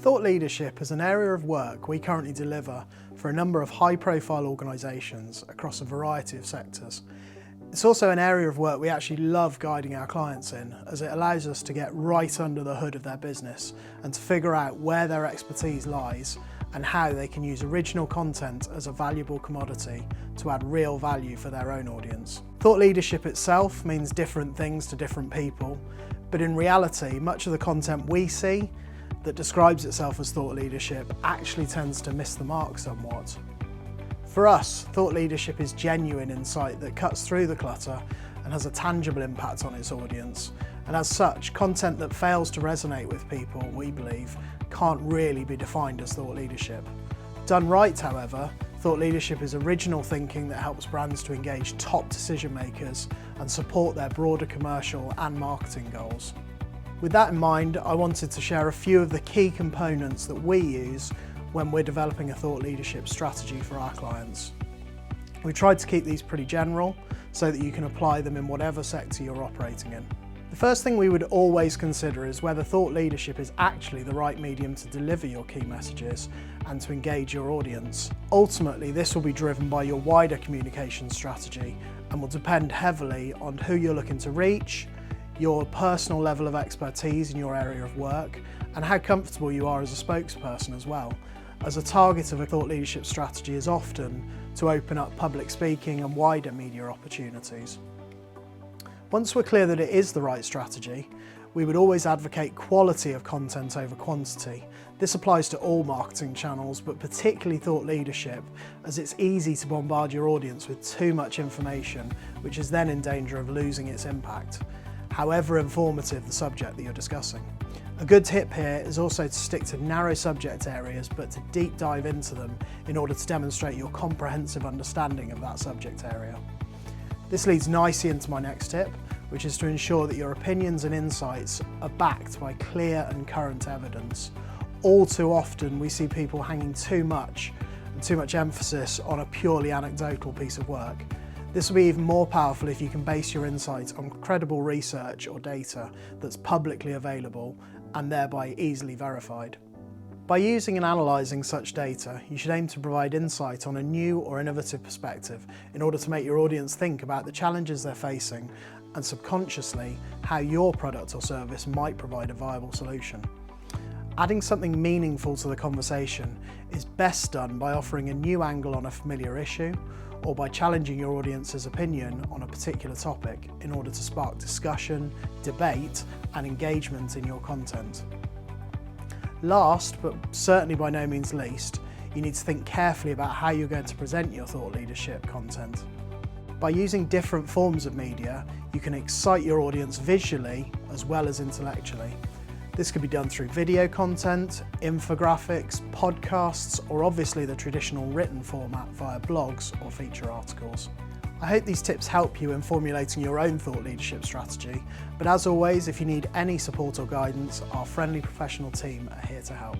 Thought leadership is an area of work we currently deliver for a number of high-profile organisations across a variety of sectors. It's also an area of work we actually love guiding our clients in, as it allows us to get right under the hood of their business and to figure out where their expertise lies and how they can use original content as a valuable commodity to add real value for their own audience. Thought leadership itself means different things to different people, but in reality, much of the content we see that describes itself as thought leadership actually tends to miss the mark somewhat. For us, thought leadership is genuine insight that cuts through the clutter and has a tangible impact on its audience. And as such, content that fails to resonate with people, we believe, can't really be defined as thought leadership. Done right, however, thought leadership is original thinking that helps brands to engage top decision makers and support their broader commercial and marketing goals. With that in mind, I wanted to share a few of the key components that we use when we're developing a thought leadership strategy for our clients. We tried to keep these pretty general so that you can apply them in whatever sector you're operating in. The first thing we would always consider is whether thought leadership is actually the right medium to deliver your key messages and to engage your audience. Ultimately, this will be driven by your wider communication strategy and will depend heavily on who you're looking to reach, your personal level of expertise in your area of work, and how comfortable you are as a spokesperson as well, as a target of a thought leadership strategy is often to open up public speaking and wider media opportunities. Once we're clear that it is the right strategy, we would always advocate quality of content over quantity. This applies to all marketing channels, but particularly thought leadership, as it's easy to bombard your audience with too much information, which is then in danger of losing its impact, however informative the subject that you're discussing. A good tip here is also to stick to narrow subject areas, but to deep dive into them in order to demonstrate your comprehensive understanding of that subject area. This leads nicely into my next tip, which is to ensure that your opinions and insights are backed by clear and current evidence. All too often we see people hanging too much emphasis on a purely anecdotal piece of work. This will be even more powerful if you can base your insights on credible research or data that's publicly available and thereby easily verified. By using and analysing such data, you should aim to provide insight on a new or innovative perspective in order to make your audience think about the challenges they're facing and subconsciously how your product or service might provide a viable solution. Adding something meaningful to the conversation is best done by offering a new angle on a familiar issue or by challenging your audience's opinion on a particular topic in order to spark discussion, debate, and engagement in your content. Last, but certainly by no means least, you need to think carefully about how you're going to present your thought leadership content. By using different forms of media, you can excite your audience visually as well as intellectually. This could be done through video content, infographics, podcasts, or obviously the traditional written format via blogs or feature articles. I hope these tips help you in formulating your own thought leadership strategy, but as always, if you need any support or guidance, our friendly professional team are here to help.